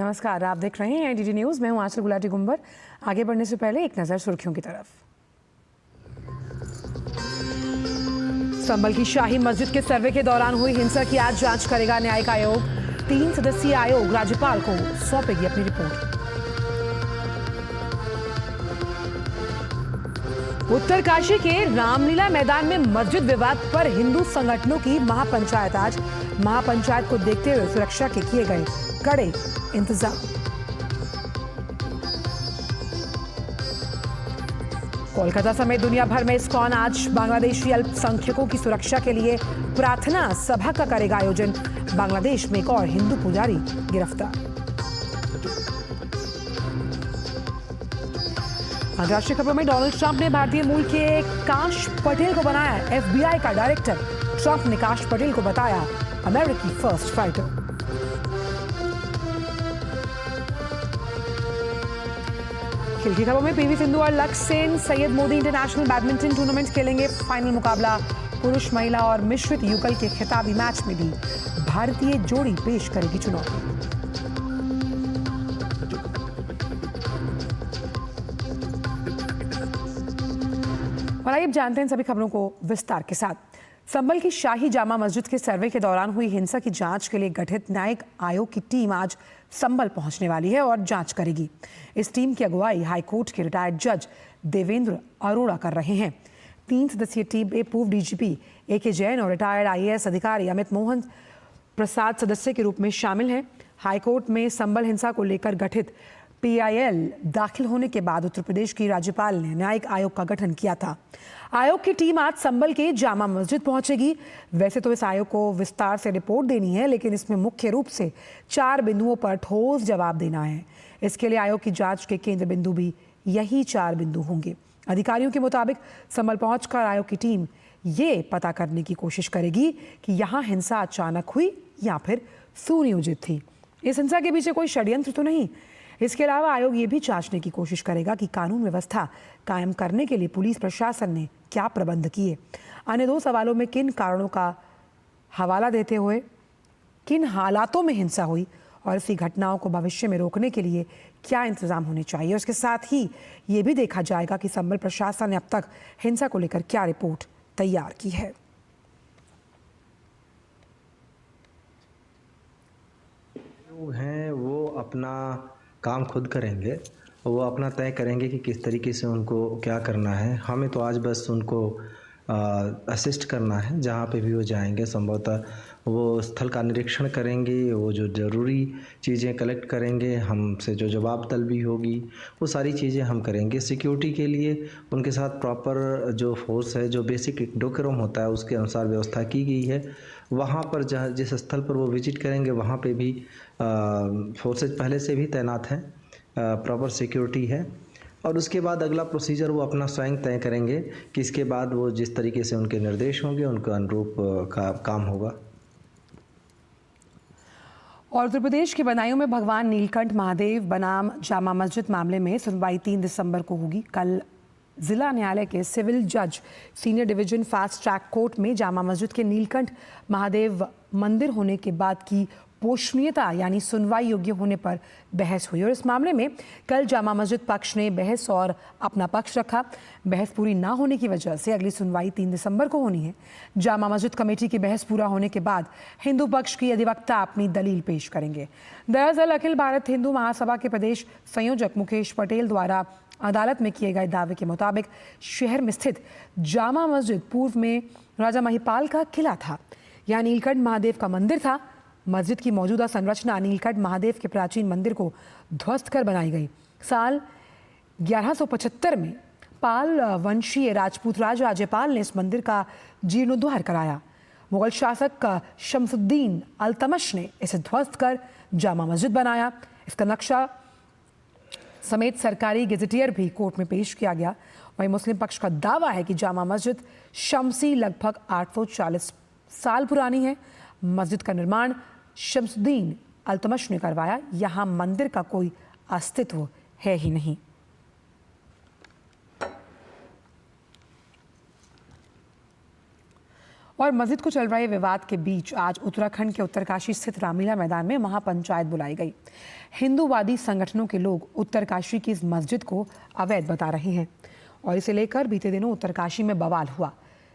नमस्कार, आप देख रहे हैं एनडीटी न्यूज़। मैं हूं आंचल गुलाटी गुंबर। आगे बढ़ने से पहले एक नज़र सुर्खियों की तरफ। संभल की शाही मस्जिद के सर्वे के दौरान हुई हिंसा की आज जांच करेगा न्यायिक आयोग। 3 सदस्यीय आयोग राज्यपाल को सौंपेगी अपनी रिपोर्ट। उत्तरकाशी के रामलीला मैदान में मस्जिद विवाद पर हिंदू संगठनों की महापंचायत आज। महापंचायत को देखते हुए सुरक्षा के किए गए कड़े इंतजाम। कोलकाता समेत दुनिया भर में इस्कॉन आज बांग्लादेशी अल्पसंख्यकों की सुरक्षा के लिए प्रार्थना सभा का करेगा आयोजन। बांग्लादेश में एक और हिंदू पुजारी गिरफ्तार। अंतर्राष्ट्रीय खबरों में डोनाल्ड ट्रंप ने भारतीय मूल के काश पटेल को बनाया एफबीआई का डायरेक्टर। ट्रंप ने काश पटेल को बताया अमेरिकी फर्स्ट फाइटर। खेल की खबरों में पीवी सिंधु और लक्ष्य Sen Syed Modi international badminton tournament खेलेंगे। फाइनल मुकाबला पुरुष, महिला और मिश्रित युगल के खिताबी मैच में भी भारतीय जोड़ी पेश करेगी चुनौती। और आइए अब जानते हैं सभी खबरों को विस्तार के साथ। संभल की शाही जामा मस्जिद के सर्वे के दौरान हुई हिंसा की जांच के लिए गठित न्यायिक आयोग की टीम आज संभल पहुंचने वाली है और जांच करेगी। इस टीम की अगुवाई हाईकोर्ट के रिटायर्ड जज देवेंद्र अरोड़ा कर रहे हैं। 3 सदस्यीय टीम में पूर्व डीजीपी AK जैन और रिटायर्ड IAS अधिकारी अमित मोहन प्रसाद सदस्य के रूप में शामिल हैं। हाईकोर्ट में संभल हिंसा को लेकर गठित PIL दाखिल होने के बाद उत्तर प्रदेश की राज्यपाल ने न्यायिक आयोग का गठन किया था। आयोग की टीम आज संभल के जामा मस्जिद पहुंचेगी। वैसे तो इस आयोग को विस्तार से रिपोर्ट देनी है, लेकिन इसमें मुख्य रूप से 4 बिंदुओं पर ठोस जवाब देना है। इसके लिए आयोग की जांच के केंद्र बिंदु भी यही 4 बिंदु होंगे। अधिकारियों के मुताबिक संभल पहुंचकर आयोग की टीम ये पता करने की कोशिश करेगी कि यहाँ हिंसा अचानक हुई या फिर सुनियोजित थी। इस हिंसा के पीछे कोई षड्यंत्र तो नहीं। इसके अलावा आयोग ये भी जांचने की कोशिश करेगा कि कानून व्यवस्था कायम करने के लिए पुलिस प्रशासन ने क्या प्रबंध किए। अन्य 2 सवालों में किन कारणों का हवाला देते हुए किन हालातों में हिंसा हुई और ऐसी घटनाओं को भविष्य में रोकने के लिए क्या इंतजाम होने चाहिए। उसके साथ ही ये भी देखा जाएगा कि संभल प्रशासन ने अब तक हिंसा को लेकर क्या रिपोर्ट तैयार की है। हैं वो अपना काम खुद करेंगे, वो अपना तय करेंगे कि किस तरीके से उनको क्या करना है। हमें तो आज बस उनको असिस्ट करना है। जहाँ पे भी वो जाएंगे संभवतः वो स्थल का निरीक्षण करेंगे, वो जो ज़रूरी चीज़ें कलेक्ट करेंगे, हमसे जो जवाब तलबी होगी वो सारी चीज़ें हम करेंगे। सिक्योरिटी के लिए उनके साथ प्रॉपर जो फोर्स है, जो बेसिक डोकरम होता है उसके अनुसार व्यवस्था की गई है। वहाँ पर जहाँ जिस स्थल पर वो विजिट करेंगे वहाँ पे भी फोर्सेज पहले से भी तैनात हैं, प्रॉपर सिक्योरिटी है। और उसके बाद अगला प्रोसीजर वो अपना स्वयं तय करेंगे कि इसके बाद वो जिस तरीके से उनके निर्देश होंगे उनके अनुरूप का काम होगा। और उत्तर प्रदेश के बदायूं में भगवान नीलकंठ महादेव बनाम जामा मस्जिद मामले में सुनवाई 3 दिसंबर को होगी। कल जिला न्यायालय के सिविल जज senior division fast track court में जामा मस्जिद के नीलकंठ महादेव मंदिर होने के बाद की पोषणीयता यानी सुनवाई योग्य होने पर बहस हुई और इस मामले में कल जामा मस्जिद पक्ष ने बहस और अपना पक्ष रखा। बहस पूरी ना होने की वजह से अगली सुनवाई 3 दिसंबर को होनी है। जामा मस्जिद कमेटी की बहस पूरा होने के बाद हिंदू पक्ष की अधिवक्ता अपनी दलील पेश करेंगे। दरअसल अखिल भारत हिंदू महासभा के प्रदेश संयोजक मुकेश पटेल द्वारा अदालत में किए गए दावे के मुताबिक शहर में स्थित जामा मस्जिद पूर्व में राजा महिपाल का किला था। यहाँ नीलकंठ महादेव का मंदिर था। मस्जिद की मौजूदा संरचना नीलकंठ महादेव के प्राचीन मंदिर को ध्वस्त कर बनाई गई। साल 1175 में पाल वंशीय राजपूत राजा जयपाल ने इस मंदिर का जीर्णोद्धार कराया। मुगल शासक शमसुद्दीन अल्तमश ने इसे ध्वस्त कर जामा मस्जिद बनाया। इसका नक्शा समेत सरकारी गेजेटियर भी कोर्ट में पेश किया गया। वहीं मुस्लिम पक्ष का दावा है कि जामा मस्जिद शमसी लगभग 840 साल पुरानी है। मस्जिद का निर्माण शमसुद्दीन अल्तमश ने करवाया। यहाँ मंदिर का कोई अस्तित्व है ही नहीं। और मस्जिद को चल रहे विवाद के बीच आज उत्तराखंड के उत्तरकाशी स्थित रामलीला मैदान में महापंचायत बुलाई गई। हिंदूवादी संगठनों के लोग उत्तरकाशी की इस मस्जिद को अवैध बता रहे हैं और इसे लेकर बीते दिनों उत्तरकाशी में बवाल हुआ।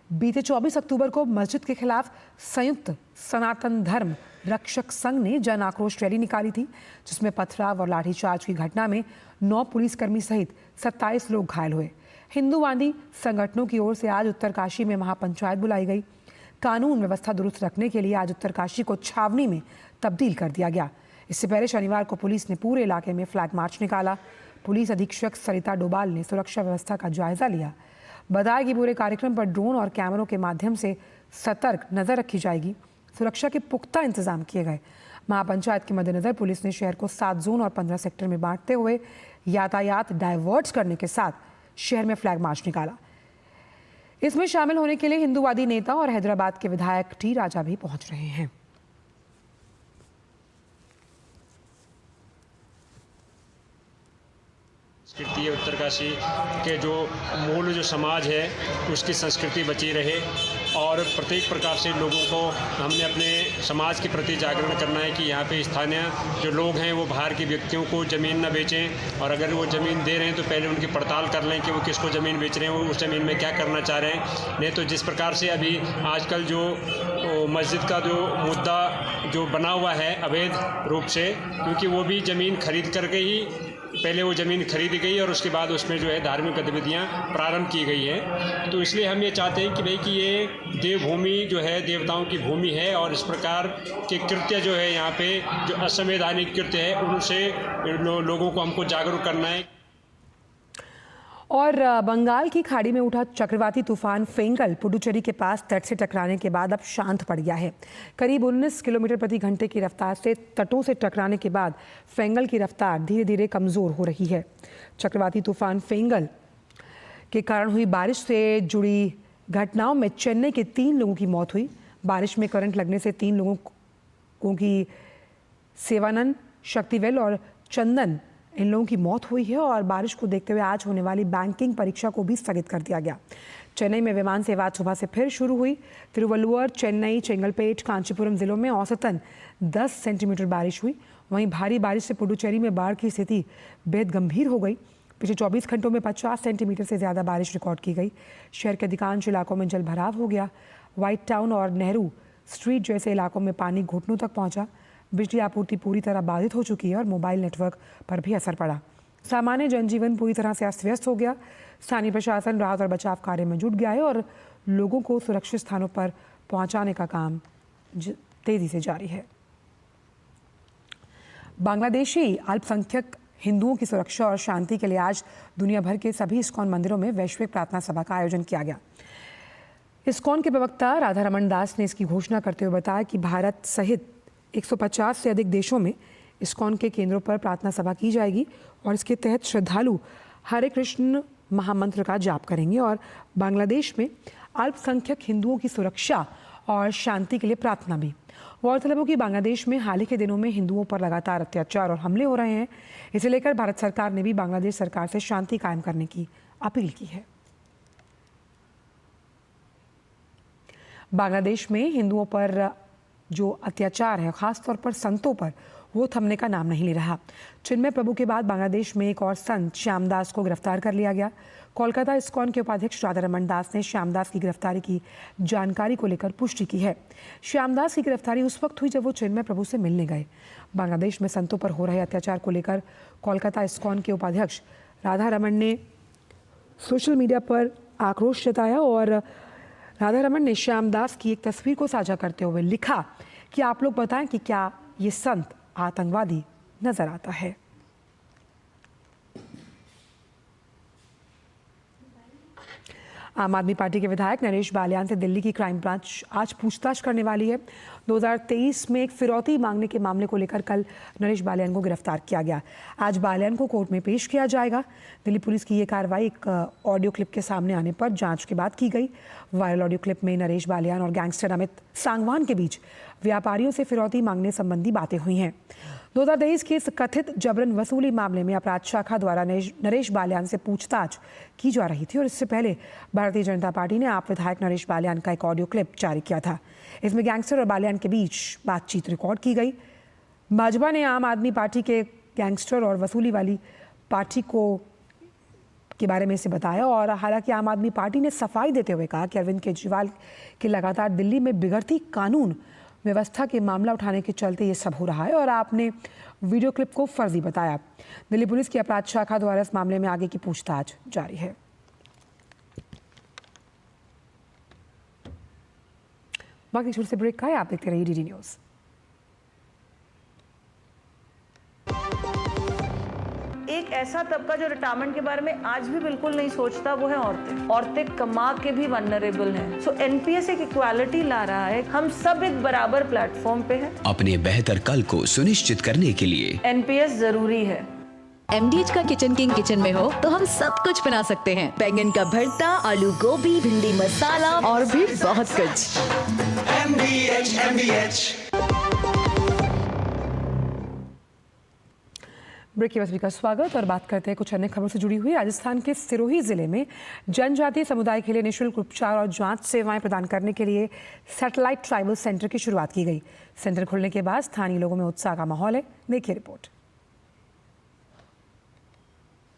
बीते 24 अक्टूबर को मस्जिद के खिलाफ संयुक्त सनातन धर्म रक्षक संघ ने जन आक्रोश रैली निकाली थी, जिसमें पथराव और लाठीचार्ज की घटना में 9 पुलिसकर्मी सहित 27 लोग घायल हुए। हिंदूवादी संगठनों की ओर से आज उत्तरकाशी में महापंचायत बुलाई गई। कानून व्यवस्था दुरुस्त रखने के लिए आज उत्तरकाशी को छावनी में तब्दील कर दिया गया। इससे पहले शनिवार को पुलिस ने पूरे इलाके में फ्लैग मार्च निकाला। पुलिस अधीक्षक सरिता डोभाल ने सुरक्षा व्यवस्था का जायजा लिया। बताया कि पूरे कार्यक्रम पर ड्रोन और कैमरों के माध्यम से सतर्क नजर रखी जाएगी। सुरक्षा के पुख्ता इंतजाम किए गए। महापंचायत के मद्देनजर पुलिस ने शहर को 7 जोन और 15 सेक्टर में बांटते हुए यातायात डाइवर्ट करने के साथ शहर में फ्लैग मार्च निकाला। इसमें शामिल होने के लिए हिंदूवादी नेता और हैदराबाद के विधायक टी राजा भी पहुंच रहे हैं। संस्कृति है उत्तरकाशी के जो मूल जो समाज है उसकी संस्कृति बची रहे और प्रत्येक प्रकार से लोगों को हमने अपने समाज के प्रति जागरण करना है कि यहाँ पे स्थानीय जो लोग हैं वो बाहर के व्यक्तियों को ज़मीन न बेचें और अगर वो ज़मीन दे रहे हैं तो पहले उनकी पड़ताल कर लें कि वो किसको ज़मीन बेच रहे हैं, वो उस ज़मीन में क्या करना चाह रहे हैं। नहीं तो जिस प्रकार से अभी आजकल जो मस्जिद का जो मुद्दा जो बना हुआ है अवैध रूप से, क्योंकि वो भी ज़मीन खरीद करके ही पहले वो ज़मीन खरीदी गई और उसके बाद उसमें जो है धार्मिक गतिविधियाँ प्रारंभ की गई है। तो इसलिए हम ये चाहते हैं कि भाई कि ये देवभूमि जो है देवताओं की भूमि है और इस प्रकार के कृत्य जो है यहाँ पे जो असंवैधानिक कृत्य है उनसे लोगों को हमको जागरूक करना है। और बंगाल की खाड़ी में उठा चक्रवाती तूफान फेंगल पुडुचेरी के पास तट से टकराने के बाद अब शांत पड़ गया है। करीब 19 किलोमीटर प्रति घंटे की रफ्तार से तटों से टकराने के बाद फेंगल की रफ्तार धीरे धीरे कमज़ोर हो रही है। चक्रवाती तूफान फेंगल के कारण हुई बारिश से जुड़ी घटनाओं में चेन्नई के 3 लोगों की मौत हुई। बारिश में करंट लगने से 3 लोगों की सेवानंद, शक्तिवेल और चंदन इन लोगों की मौत हुई है और बारिश को देखते हुए आज होने वाली बैंकिंग परीक्षा को भी स्थगित कर दिया गया। चेन्नई में विमान सेवा सुबह से फिर शुरू हुई। तिरुवल्लुवर, चेन्नई, चेंगलपेट, कांचीपुरम जिलों में औसतन 10 सेंटीमीटर बारिश हुई। वहीं भारी बारिश से पुडुचेरी में बाढ़ की स्थिति बेहद गंभीर हो गई। पिछले 24 घंटों में 50 सेंटीमीटर से ज़्यादा बारिश रिकॉर्ड की गई। शहर के अधिकांश इलाकों में जलभराव हो गया। व्हाइट टाउन और नेहरू स्ट्रीट जैसे इलाकों में पानी घुटनों तक पहुंचा। बिजली आपूर्ति पूरी तरह बाधित हो चुकी है और मोबाइल नेटवर्क पर भी असर पड़ा। सामान्य जनजीवन पूरी तरह से अस्त व्यस्त हो गया। स्थानीय प्रशासन राहत और बचाव कार्य में जुट गया है और लोगों को सुरक्षित स्थानों पर पहुंचाने का काम तेजी से जारी है। बांग्लादेशी अल्पसंख्यक हिंदुओं की सुरक्षा और शांति के लिए आज दुनिया भर के सभी इस्कॉन मंदिरों में वैश्विक प्रार्थना सभा का आयोजन किया गया। इस्कॉन के प्रवक्ता राधा रमन दास ने इसकी घोषणा करते हुए बताया कि भारत सहित 150 से अधिक देशों में इस्कॉन के केंद्रों पर प्रार्थना सभा की जाएगी और इसके तहत श्रद्धालु हरे कृष्ण महामंत्र का जाप करेंगे और बांग्लादेश में अल्पसंख्यक हिंदुओं की सुरक्षा और शांति के लिए प्रार्थना भी। गौरतलब हो कि बांग्लादेश में हाल ही के दिनों में हिंदुओं पर लगातार अत्याचार और हमले हो रहे हैं। इसे लेकर भारत सरकार ने भी बांग्लादेश सरकार से शांति कायम करने की अपील की है। बांग्लादेश में हिंदुओं पर जो अत्याचार है, खासतौर पर संतों पर, वो थमने का नाम नहीं ले रहा। चिन्मय प्रभु के बाद बांग्लादेश में एक और संत श्यामदास को गिरफ्तार कर लिया गया। कोलकाता इस्कॉन के उपाध्यक्ष राधा रमन दास ने श्यामदास की गिरफ्तारी की जानकारी को लेकर पुष्टि की है। श्यामदास की गिरफ्तारी उस वक्त हुई जब वो चिन्मय प्रभु से मिलने गए। बांग्लादेश में संतों पर हो रहे अत्याचार को लेकर कोलकाता इस्कॉन के उपाध्यक्ष राधा रमन ने सोशल मीडिया पर आक्रोश जताया और राधा रमन ने श्यामदास की एक तस्वीर को साझा करते हुए लिखा कि आप लोग बताएं कि क्या ये संत आतंकवादी नजर आता है। आम आदमी पार्टी के विधायक नरेश बालियान से दिल्ली की क्राइम ब्रांच आज पूछताछ करने वाली है। 2023 में एक फिरौती मांगने के मामले को लेकर कल नरेश बालियान को गिरफ्तार किया गया। आज बालियान को कोर्ट में पेश किया जाएगा। दिल्ली पुलिस की ये कार्रवाई एक ऑडियो क्लिप के सामने आने पर जांच के बाद की गई। वायरल ऑडियो क्लिप में नरेश बालियान और गैंगस्टर अमित सांगवान के बीच व्यापारियों से फिरौती मांगने संबंधी बातें हुई हैं। 2023 के इस कथित जबरन वसूली मामले में अपराध शाखा द्वारा नरेश बाल्यान से पूछताछ की जा रही थी और इससे पहले भारतीय जनता पार्टी ने आप विधायक नरेश बाल्यान का एक ऑडियो क्लिप जारी किया था। इसमें गैंगस्टर और बाल्यान के बीच बातचीत रिकॉर्ड की गई। भाजपा ने आम आदमी पार्टी के गैंगस्टर और वसूली वाली पार्टी के बारे में इसे बताया और हालांकि आम आदमी पार्टी ने सफाई देते हुए कहा कि अरविंद केजरीवाल के लगातार दिल्ली में बिगड़ती कानून व्यवस्था के मामला उठाने के चलते ये सब हो रहा है और आपने वीडियो क्लिप को फर्जी बताया। दिल्ली पुलिस की अपराध शाखा द्वारा इस मामले में आगे की पूछताछ जारी है। बाकी छोटे से ब्रेक का है, आप देखते रहिए डीडी न्यूज़। एक ऐसा तबका जो रिटायरमेंट के बारे में आज भी बिल्कुल नहीं सोचता, वो है औरतें। औरतें कमा के भी वनरेबल हैं। सो एनपीएस एक इक्वालिटी ला रहा है, हम सब एक बराबर प्लेटफॉर्म पे हैं। अपने बेहतर कल को सुनिश्चित करने के लिए एनपीएस जरूरी है। MDH का किचन किंग किचन में हो तो हम सब कुछ बना सकते हैं। बैंगन का भरता, आलू गोभी, भिंडी मसाला और भी बहुत कुछ। MDH। ब्रेक के बाद का स्वागत और बात करते हैं कुछ अन्य खबरों से जुड़ी हुई। राजस्थान के सिरोही जिले में जनजातीय समुदाय के लिए निःशुल्क उपचार और जांच सेवाएं प्रदान करने के लिए सैटेलाइट ट्राइबल सेंटर की शुरुआत की गई। सेंटर खुलने के बाद स्थानीय लोगों में उत्साह का माहौल है। देखिए रिपोर्ट।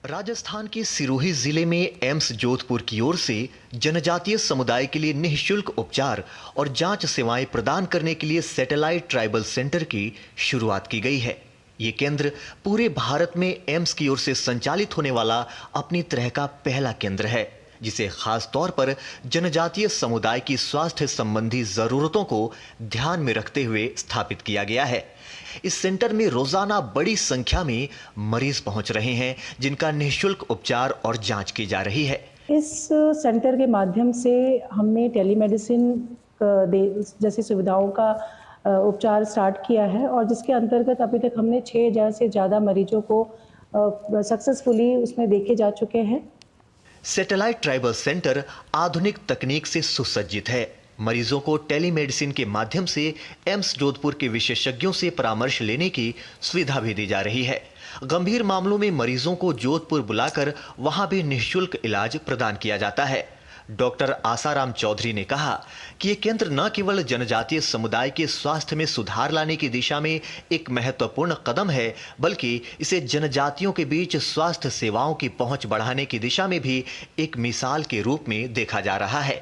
राजस्थान के सिरोही जिले में एम्स जोधपुर की ओर से जनजातीय समुदाय के लिए निःशुल्क उपचार और जांच सेवाएं प्रदान करने के लिए सैटेलाइट ट्राइबल सेंटर की शुरुआत की गई है। ये केंद्र पूरे भारत में एम्स की ओर से संचालित होने वाला अपनी तरह का पहला केंद्र है, जिसे खास तौर पर जनजातीय समुदाय की स्वास्थ्य संबंधी जरूरतों को ध्यान में रखते हुए स्थापित किया गया है। इस सेंटर में रोजाना बड़ी संख्या में मरीज पहुंच रहे हैं, जिनका निःशुल्क उपचार और जांच की जा रही है। इस सेंटर के माध्यम से हमने टेलीमेडिसिन जैसी सुविधाओं का उपचार स्टार्ट किया है और जिसके अंतर्गत अभी तक हमने 6000 से ज़्यादा मरीजों को सक्सेसफुली उसमें देखे जा चुके हैं। सैटेलाइट ट्राइबल सेंटर आधुनिक तकनीक से सुसज्जित है। मरीजों को टेलीमेडिसिन के माध्यम से एम्स जोधपुर के विशेषज्ञों से परामर्श लेने की सुविधा भी दी जा रही है। गंभीर मामलों में मरीजों को जोधपुर बुलाकर वहां भी निःशुल्क इलाज प्रदान किया जाता है। डॉक्टर आसाराम चौधरी ने कहा कि ये केंद्र न केवल जनजातीय समुदाय के स्वास्थ्य में सुधार लाने की दिशा में एक महत्वपूर्ण कदम है, बल्कि इसे जनजातियों के बीच स्वास्थ्य सेवाओं की पहुंच बढ़ाने की दिशा में भी एक मिसाल के रूप में देखा जा रहा है।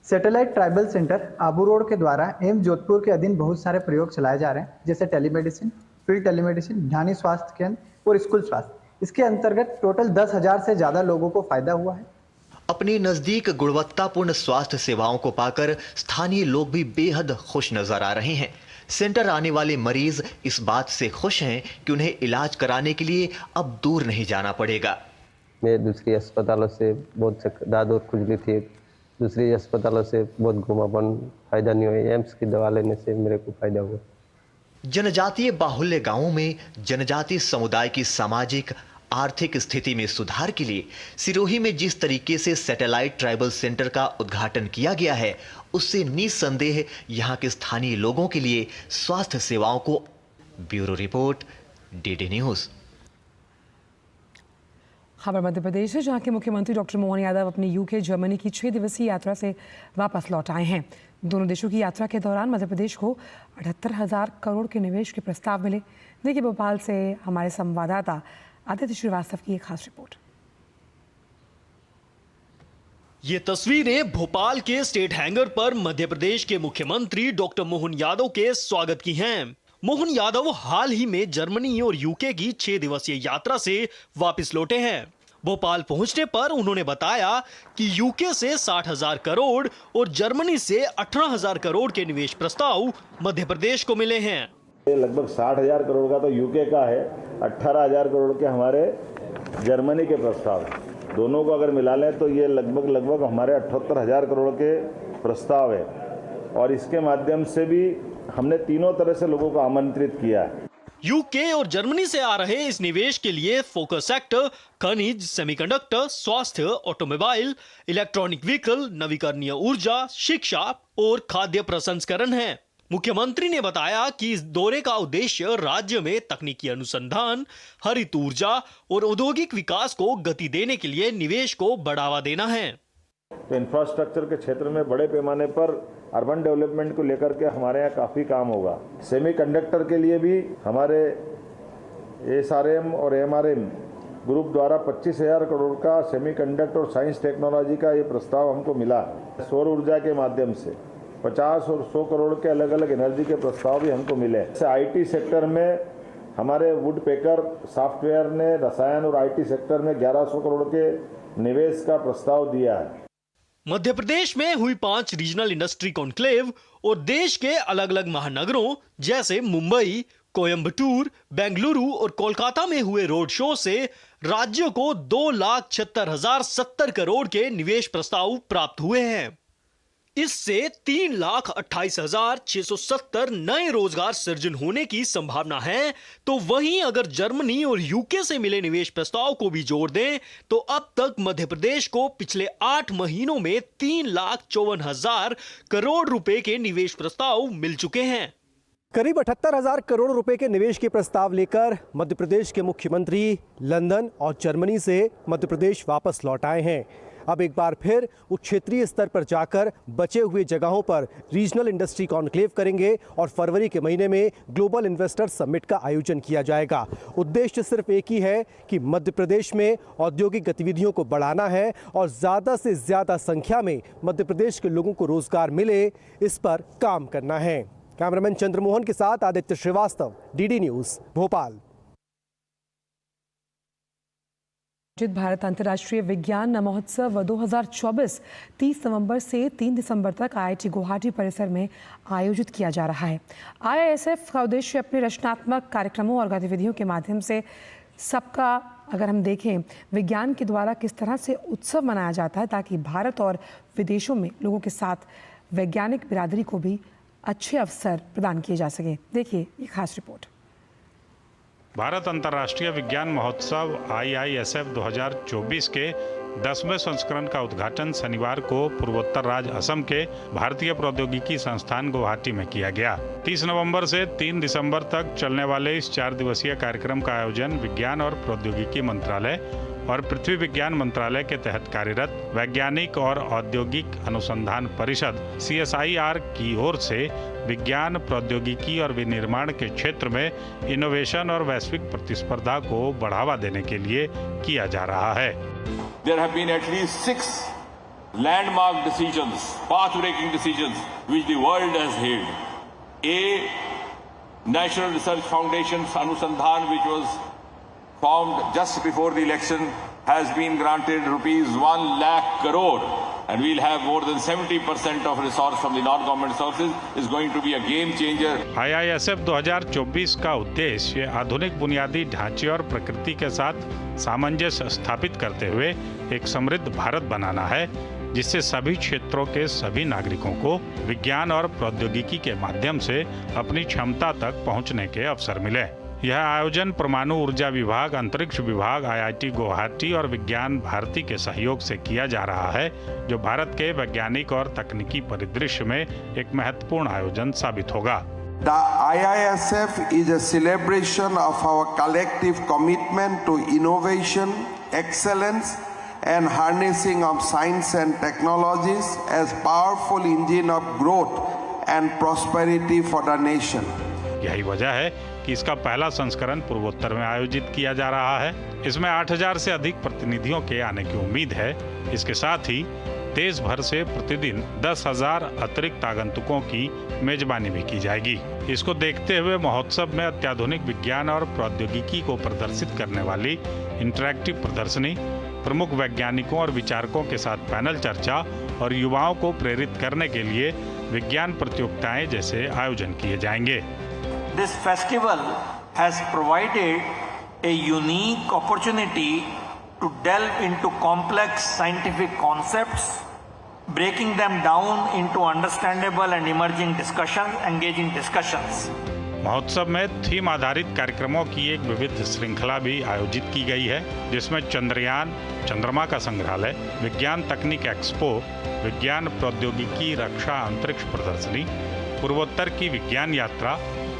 Satellite tribal centre Abu road के द्वारा एम्स जोधपुर के अधीन बहुत सारे प्रयोग चलाए जा रहे हैं, जैसे टेलीमेडिसिन, फील्ड टेलीमेडिसिन, ढानी स्वास्थ्य केंद्र और स्कूल स्वास्थ्य। इसके अंतर्गत टोटल 10,000 से ज्यादा लोगों को फायदा हुआ है। अपने नजदीक गुणवत्तापूर्ण स्वास्थ्य सेवाओं को पाकर स्थानीय लोग भी बेहद खुश नजर आ रहे हैं। सेंटर आने वाले मरीज इस बात से खुश हैं कि उन्हें इलाज कराने के लिए अब दूर नहीं जाना पड़ेगा। मैं दूसरी अस्पतालों से बहुत दाद और खुजली थी, दूसरी अस्पतालों से बहुत घुमापन, फायदा नहीं हुआ। एम्स की दवा लेने से मेरे को फायदा हुआ। जनजातीय बाहुल्य गांवों में जनजातीय समुदाय की सामाजिक आर्थिक स्थिति में सुधार के लिए सिरोही में जिस तरीके से सैटेलाइट ट्राइबल सेंटर का उद्घाटन किया गया है, उससे निसंदेह यहां के स्थानीय लोगों के लिए स्वास्थ्य सेवाओं को। Bureau report, DD news. खबर मध्य प्रदेश से, जहां के मुख्यमंत्री डॉक्टर मोहन यादव अपनी यूके जर्मनी की 6 दिवसीय यात्रा से वापस लौट आए हैं। दोनों देशों की यात्रा के दौरान मध्य प्रदेश को 78,000 करोड़ के निवेश के प्रस्ताव मिले। देखिए भोपाल से हमारे संवाददाता आदित्य श्रीवास्तव की एक खास रिपोर्ट। ये तस्वीरें भोपाल के स्टेट हैंगर पर मध्य प्रदेश के मुख्यमंत्री डॉक्टर मोहन यादव के स्वागत की हैं। मोहन यादव हाल ही में जर्मनी और यूके की 6 दिवसीय यात्रा से वापस लौटे हैं। भोपाल पहुंचने पर उन्होंने बताया कि यूके से 60,000 करोड़ और जर्मनी से 18,000 करोड़ के निवेश प्रस्ताव मध्य प्रदेश को मिले हैं। लगभग 60,000 करोड़ का तो यूके का है, 18,000 करोड़ के हमारे जर्मनी के प्रस्ताव। दोनों को अगर मिला लें तो ये लगभग हमारे 78,000 करोड़ के प्रस्ताव है और इसके माध्यम से भी हमने तीनों तरह से लोगों को आमंत्रित किया है। यूके और जर्मनी से आ रहे इस निवेश के लिए फोकस सेक्टर खनिज, सेमीकंडक्टर, स्वास्थ्य, ऑटोमोबाइल, इलेक्ट्रॉनिक व्हीकल, नवीकरणीय ऊर्जा, शिक्षा और खाद्य प्रसंस्करण है। मुख्यमंत्री ने बताया कि इस दौरे का उद्देश्य राज्य में तकनीकी अनुसंधान, हरित ऊर्जा और औद्योगिक विकास को गति देने के लिए निवेश को बढ़ावा देना है। तो इंफ्रास्ट्रक्चर के क्षेत्र में बड़े पैमाने पर अर्बन डेवलपमेंट को लेकर के हमारे यहाँ काफ़ी काम होगा। सेमीकंडक्टर के लिए भी हमारे SRM और MRM ग्रुप द्वारा 25,000 करोड़ का सेमीकंडक्टर और साइंस टेक्नोलॉजी का ये प्रस्ताव हमको मिला। सौर ऊर्जा के माध्यम से 50 और 100 करोड़ के अलग अलग एनर्जी के प्रस्ताव भी हमको मिले। IT सेक्टर में हमारे वुड पेकर सॉफ्टवेयर ने रसायन और IT सेक्टर में 1100 करोड़ के निवेश का प्रस्ताव दिया है। मध्य प्रदेश में हुई 5 रीजनल इंडस्ट्री कॉन्क्लेव और देश के अलग अलग महानगरों जैसे मुंबई, कोयंबटूर, बेंगलुरु और कोलकाता में हुए रोड शो से राज्य को 2,76,070 करोड़ के निवेश प्रस्ताव प्राप्त हुए हैं। इससे 3,28,670 नए रोजगार सृजन होने की संभावना है। तो वहीं अगर जर्मनी और यूके से मिले निवेश प्रस्ताव को भी जोड़ दें तो अब तक मध्य प्रदेश को पिछले 8 महीनों में 3,54,000 करोड़ रुपए के निवेश प्रस्ताव मिल चुके हैं। करीब 78,000 करोड़ रुपए के निवेश के प्रस्ताव लेकर मध्य प्रदेश के मुख्यमंत्री लंदन और जर्मनी से मध्य प्रदेश वापस लौट आए हैं। अब एक बार फिर उच्च क्षेत्रीय स्तर पर जाकर बचे हुए जगहों पर रीजनल इंडस्ट्री कॉन्क्लेव करेंगे और फरवरी के महीने में ग्लोबल इन्वेस्टर समिट का आयोजन किया जाएगा। उद्देश्य सिर्फ एक ही है कि मध्य प्रदेश में औद्योगिक गतिविधियों को बढ़ाना है और ज़्यादा से ज़्यादा संख्या में मध्य प्रदेश के लोगों को रोजगार मिले, इस पर काम करना है। कैमरामैन चंद्रमोहन के साथ आदित्य श्रीवास्तव, DD न्यूज़, भोपाल। भारत अंतर्राष्ट्रीय विज्ञान महोत्सव 2024 30 नवंबर से 3 दिसंबर तक IIT गुवाहाटी परिसर में आयोजित किया जा रहा है। IISF का उद्देश्य अपने रचनात्मक कार्यक्रमों और गतिविधियों के माध्यम से सबका, अगर हम देखें विज्ञान के द्वारा किस तरह से उत्सव मनाया जाता है ताकि भारत और विदेशों में लोगों के साथ वैज्ञानिक बिरादरी को भी अच्छे अवसर प्रदान किए जा सके। देखिए ये खास रिपोर्ट। भारत अंतर्राष्ट्रीय विज्ञान महोत्सव IISF 2024 के 10वें संस्करण का उद्घाटन शनिवार को पूर्वोत्तर राज्य असम के भारतीय प्रौद्योगिकी संस्थान गुवाहाटी में किया गया। 30 नवंबर से 3 दिसंबर तक चलने वाले इस 4 दिवसीय कार्यक्रम का आयोजन विज्ञान और प्रौद्योगिकी मंत्रालय और पृथ्वी विज्ञान मंत्रालय के तहत कार्यरत वैज्ञानिक और औद्योगिक अनुसंधान परिषद CSIR की ओर से विज्ञान, प्रौद्योगिकी और विनिर्माण के क्षेत्र में इनोवेशन और वैश्विक प्रतिस्पर्धा को बढ़ावा देने के लिए किया जा रहा है। There have been at least 6 landmark decisions, path-breaking decisions, which the world has hailed. A, National Research Foundation's Anusandhan, which was formed just before the election, has been granted rupees 1 lakh crore, and we'll have more than 70% of resource from the non-government sources. Is going to be a game changer. IISF 2024 का उद्देश्य आधुनिक बुनियादी ढांचे और प्रकृति के साथ सामंजस्य स्थापित करते हुए एक समृद्ध भारत बनाना है, जिससे सभी क्षेत्रों के सभी नागरिकों को विज्ञान और प्रौद्योगिकी के माध्यम से अपनी क्षमता तक पहुंचने के अवसर मिले। यह आयोजन परमाणु ऊर्जा विभाग, अंतरिक्ष विभाग, IIT गुवाहाटी और विज्ञान भारती के सहयोग से किया जा रहा है, जो भारत के वैज्ञानिक और तकनीकी परिदृश्य में एक महत्वपूर्ण आयोजन साबित होगा। The IISF is a celebration of our collective commitment to innovation, excellence, and harnessing of science and technologies as powerful engine of growth and prosperity for the nation. यही वजह है कि इसका पहला संस्करण पूर्वोत्तर में आयोजित किया जा रहा है। इसमें 8,000 से अधिक प्रतिनिधियों के आने की उम्मीद है। इसके साथ ही देश भर से प्रतिदिन 10,000 अतिरिक्त आगंतुकों की मेजबानी भी की जाएगी। इसको देखते हुए महोत्सव में अत्याधुनिक विज्ञान और प्रौद्योगिकी को प्रदर्शित करने वाली इंटरैक्टिव प्रदर्शनी, प्रमुख वैज्ञानिकों और विचारकों के साथ पैनल चर्चा और युवाओं को प्रेरित करने के लिए विज्ञान प्रतियोगिताएं जैसे आयोजन किए जाएंगे। This festival has provided a unique opportunity to delve into complex scientific concepts, breaking them down into understandable and emerging discussions, engaging discussions. महोत्सव में थीम आधारित कार्यक्रमों की एक विविध श्रृंखला भी आयोजित की गई है, जिसमें चंद्रयान, चंद्रमा का संग्रहालय, विज्ञान तकनीक एक्सपो, विज्ञान प्रौद्योगिकी रक्षा अंतरिक्ष प्रदर्शनी, पूर्वोत्तर की विज्ञान यात्रा,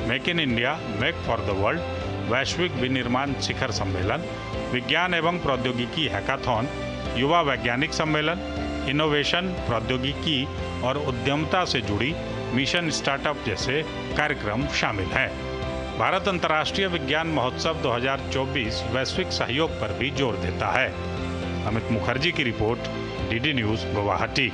make in India, make for the world, वैश्विक विनिर्माण शिखर सम्मेलन, विज्ञान एवं प्रौद्योगिकी हैकाथॉन, युवा वैज्ञानिक सम्मेलन, इनोवेशन, प्रौद्योगिकी और उद्यमता से जुड़ी मिशन स्टार्टअप जैसे कार्यक्रम शामिल हैं। भारत अंतर्राष्ट्रीय विज्ञान महोत्सव 2024 वैश्विक सहयोग पर भी जोर देता है। अमित मुखर्जी की रिपोर्ट, डीडी न्यूज, गुवाहाटी।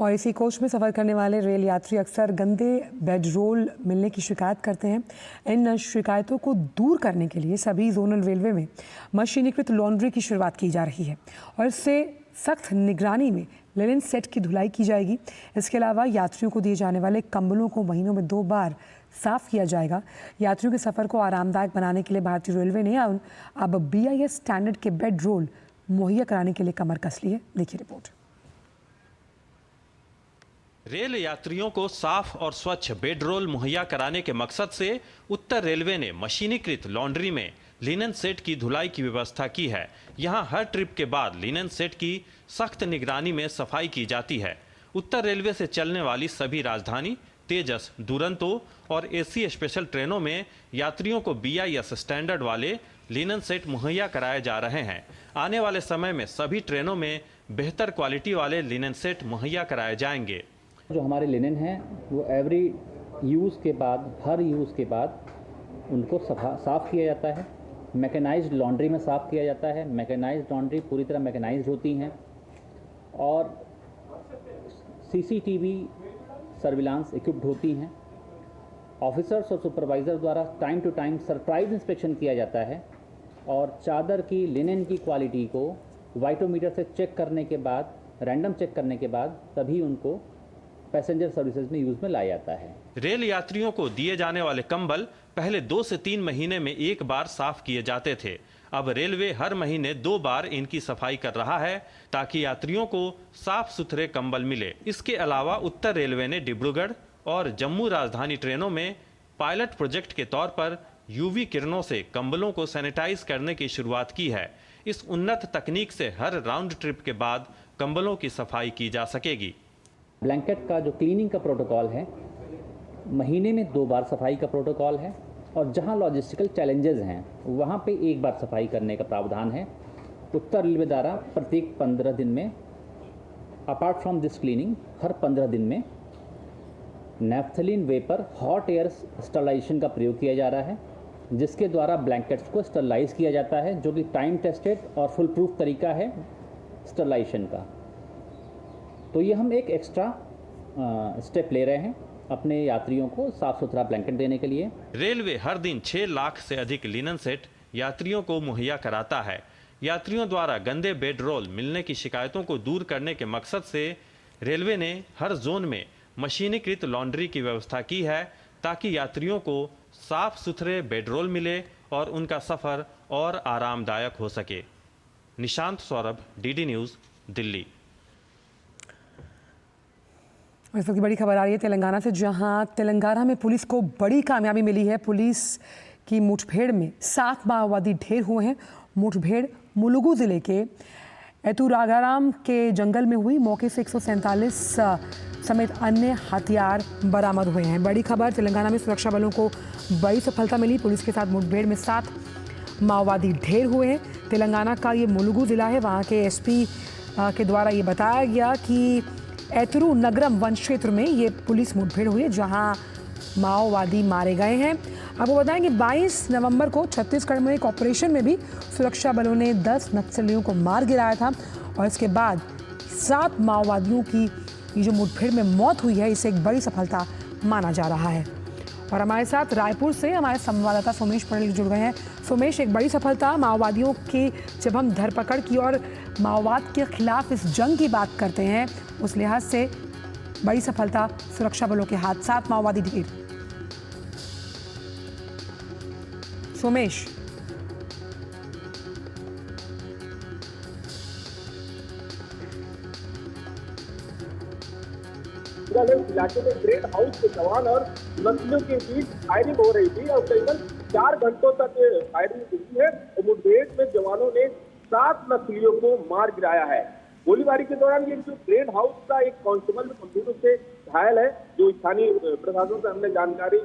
और इसी कोच में सफ़र करने वाले रेल यात्री अक्सर गंदे बेड रोल मिलने की शिकायत करते हैं। इन शिकायतों को दूर करने के लिए सभी जोनल रेलवे में मशीनीकृत लॉन्ड्री की शुरुआत की जा रही है और इससे सख्त निगरानी में लिनन सेट की धुलाई की जाएगी। इसके अलावा यात्रियों को दिए जाने वाले कंबलों को महीनों में 2 बार साफ किया जाएगा। यात्रियों के सफ़र को आरामदायक बनाने के लिए भारतीय रेलवे ने अब BIS स्टैंडर्ड के बेड रोल मुहैया कराने के लिए कमर कस ली है। देखिए रिपोर्ट। रेल यात्रियों को साफ और स्वच्छ बेड रोल मुहैया कराने के मकसद से उत्तर रेलवे ने मशीनीकृत लॉन्ड्री में लिनन सेट की धुलाई की व्यवस्था की है। यहां हर ट्रिप के बाद लिनन सेट की सख्त निगरानी में सफाई की जाती है। उत्तर रेलवे से चलने वाली सभी राजधानी, तेजस, दुरंतो और AC स्पेशल ट्रेनों में यात्रियों को BIS स्टैंडर्ड वाले लिनन सेट मुहैया कराए जा रहे हैं। आने वाले समय में सभी ट्रेनों में बेहतर क्वालिटी वाले लिनन सेट मुहैया कराए जाएंगे। जो हमारे लिनन हैं वो एवरी यूज़ के बाद, हर यूज़ के बाद उनको साफ़ किया जाता है। मैकेनाइज्ड लॉन्ड्री में साफ़ किया जाता है। मैकेनाइज्ड लॉन्ड्री पूरी तरह मैकेनाइज्ड होती हैं और CCTV सर्विलांस इक्विप्ड होती हैं। ऑफिसर्स और सुपरवाइज़र द्वारा time to time surprise inspection किया जाता है और चादर की, लिनन की क्वालिटी को वाइटोमीटर से चेक करने के बाद, रैंडम चेक करने के बाद तभी उनको पैसेंजर सर्विसेज में यूज में लाया जाता है। रेल यात्रियों को दिए जाने वाले कंबल पहले 2 से 3 महीने में 1 बार साफ किए जाते थे। अब रेलवे हर महीने 2 बार इनकी सफाई कर रहा है ताकि यात्रियों को साफ सुथरे कंबल मिले। इसके अलावा उत्तर रेलवे ने डिब्रूगढ़ और जम्मू राजधानी ट्रेनों में पायलट प्रोजेक्ट के तौर पर UV किरणों से कंबलों को सैनिटाइज करने की शुरुआत की है। इस उन्नत तकनीक से हर राउंड ट्रिप के बाद कंबलों की सफाई की जा सकेगी। ब्लैंकेट का जो क्लीनिंग का प्रोटोकॉल है, महीने में 2 बार सफाई का प्रोटोकॉल है और जहां लॉजिस्टिकल चैलेंजेस हैं वहां पे 1 बार सफाई करने का प्रावधान है। उत्तर रेलवे द्वारा प्रत्येक 15 दिन में, अपार्ट फ्रॉम दिस क्लीनिंग, हर 15 दिन में naphthalene vapour hot air sterilisation का प्रयोग किया जा रहा है, जिसके द्वारा ब्लैंकेट्स को स्टरलाइज किया जाता है, जो कि टाइम टेस्टेड और फुल प्रूफ तरीका है स्टरलाइजेशन का। तो ये हम एक एक्स्ट्रा स्टेप ले रहे हैं अपने यात्रियों को साफ सुथरा ब्लैंकेट देने के लिए। रेलवे हर दिन 6 लाख से अधिक लिनन सेट यात्रियों को मुहैया कराता है। यात्रियों द्वारा गंदे बेड रोल मिलने की शिकायतों को दूर करने के मकसद से रेलवे ने हर जोन में मशीनीकृत लॉन्ड्री की व्यवस्था की है ताकि यात्रियों को साफ सुथरे बेड रोल मिले और उनका सफर और आरामदायक हो सके। Nishant Saurabh, DD news, Delhi. इस वक्त की बड़ी खबर आ रही है तेलंगाना से, जहां तेलंगाना में पुलिस को बड़ी कामयाबी मिली है। पुलिस की मुठभेड़ में 7 माओवादी ढेर हुए हैं। मुठभेड़ मुलुगु जिले के एतुरागाराम के जंगल में हुई। मौके से 147 समेत अन्य हथियार बरामद हुए हैं। बड़ी खबर, तेलंगाना में सुरक्षा बलों को बड़ी सफलता मिली। पुलिस के साथ मुठभेड़ में 7 माओवादी ढेर हुए हैं। तेलंगाना का ये मुलुगु जिला है। वहाँ के SP के द्वारा ये बताया गया कि एतुरु नगरम वन क्षेत्र में ये पुलिस मुठभेड़ हुई है, जहां माओवादी मारे गए हैं। आपको बताएं कि 22 नवंबर को छत्तीसगढ़ में एक ऑपरेशन में भी सुरक्षा बलों ने 10 नक्सलियों को मार गिराया था और इसके बाद 7 माओवादियों की ये जो मुठभेड़ में मौत हुई है, इसे एक बड़ी सफलता माना जा रहा है। और हमारे साथ रायपुर से हमारे संवाददाता सोमेश पटेल जुड़ गए हैं। सोमेश, एक बड़ी सफलता माओवादियों की, जब हम धरपकड़ की और माओवाद के खिलाफ इस जंग की बात करते हैं, उस लिहाज से बड़ी सफलता सुरक्षा बलों के हाथ, 7 माओवादी ढेर। सोमेश, इलाके में ग्रेट हाउस के जवान और नक्सलियों के बीच फायरिंग हो रही थी और करीबन 4 घंटों तक फायरिंग हुई है। मुठभेड़ में जवानों ने 7 नक्सलियों को मार गिराया है। गोलीबारी के दौरान ये जो ट्रेड हाउस का एक कांस्टेबल गंभीर रूप से घायल है, जो स्थानीय प्रशासन से हमने जानकारी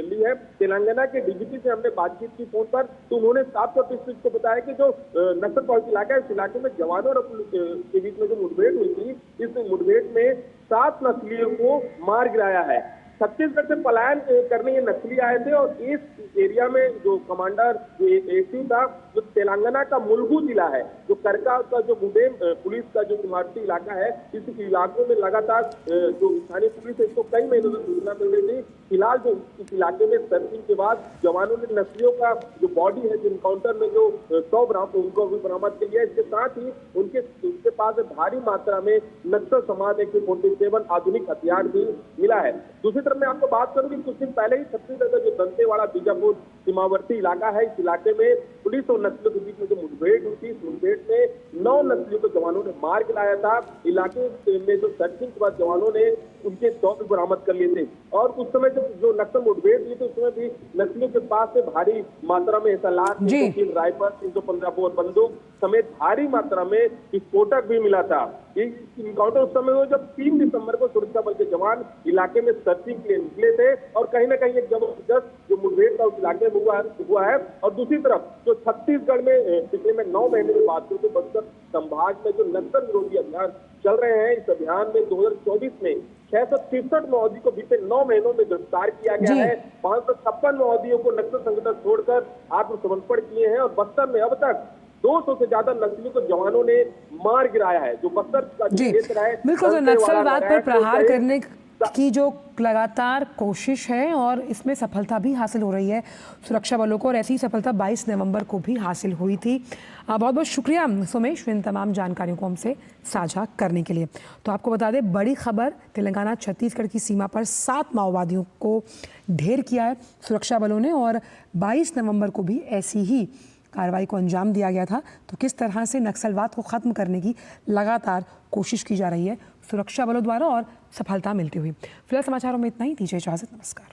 ली है। तेलंगाना के डीजीपी से हमने बातचीत की फोन पर, तो उन्होंने साफ तौर पर इस चीज को बताया कि जो नक्सल प्रभावित इलाका है, इस इलाके में जवानों और पुलिस के बीच में जो मुठभेड़ हुई थी, इस मुठभेड़ में 7 नक्सलियों को मार गिराया है। छत्तीसगढ़ से पलायन करने ये नक्सली आए थे और इस एरिया में जो कमांडर जो एसी था, जो तेलंगाना का मुलुगु जिला है, जो करका का जो मुडेम पुलिस का जो इमारती इलाका है, इस इलाकों में लगातार जो स्थानीय पुलिस है, इसको कई महीनों से सूचना मिल रही थी। फिलहाल जो इस इलाके में सर्चिंग के बाद जवानों ने नक्सलियों का जो बॉडी है, जो इनकाउंटर में जो 100 बरामद उनको भी बरामद किया है। इसके साथ ही उनके पास भारी मात्रा में नक्सल समान AK-47 आधुनिक हथियार भी मिला है। दूसरी तरफ मैं आपको बात करूं कि कुछ दिन पहले ही छत्तीसगढ़ का जो दंतेवाड़ा बीजापुर सीमावर्ती इलाका है, इस इलाके में पुलिस और नक्सलियों के बीच में जो मुठभेड़ हुई थी, इस मुठभेड़ में 9 नक्सलियों को जवानों ने मार गिराया था। इलाके में जो सर्चिंग के बाद जवानों ने उनके 100 भी बरामद कर लिए थे और उस समय जो नक्सल मुठभेड़ हुई थी, उस समय भी नक्सलियों के पास से भारी मात्रा में SLR, 303 राइफल, 315 बोर बंदूक समेत भारी मात्रा में विस्फोटक भी मिला था। ये इनकाउंटर उस समय हुआ जब 3 दिसंबर को सुरक्षा बल के जवान इलाके में सर्चिंग के लिए निकले थे और कहीं ना कहीं एक जबरदस्त जो मुठभेड़ था उस इलाके में हुआ है। और दूसरी तरफ जो छत्तीसगढ़ में पिछले में 9 महीने में बात करूं तो बस्तर संभाग में जो नक्सल विरोधी अभियान चल रहे हैं, इस अभियान में 2024 में 663 माओवादी को बीते 9 महीनों में गिरफ्तार किया गया है। 556 माओवादियों को नक्सल संगठन छोड़कर आत्मसमर्पण किए हैं और बस्तर में अब तक 200 से ज्यादा नक्सलियों को जवानों ने मार गिराया है। जो बस्तर का क्षेत्र है, बिल्कुल, तो नक्सलवाद पर प्रहार करने की जो लगातार कोशिश है और इसमें सफलता भी हासिल हो रही है सुरक्षा बलों को, और ऐसी सफलता 22 नवंबर को भी हासिल हुई थी। बहुत बहुत शुक्रिया सोमेश इन तमाम जानकारियों को हमसे साझा करने के लिए। तो आपको बता दें, बड़ी खबर, तेलंगाना छत्तीसगढ़ की सीमा पर 7 माओवादियों को ढेर किया है सुरक्षा बलों ने और 22 नवंबर को भी ऐसी ही कार्रवाई को अंजाम दिया गया था। तो किस तरह से नक्सलवाद को ख़त्म करने की लगातार कोशिश की जा रही है सुरक्षा बलों द्वारा और सफलता मिलती हुई। फिलहाल समाचारों में इतना ही, दीजिए इजाज़त, नमस्कार।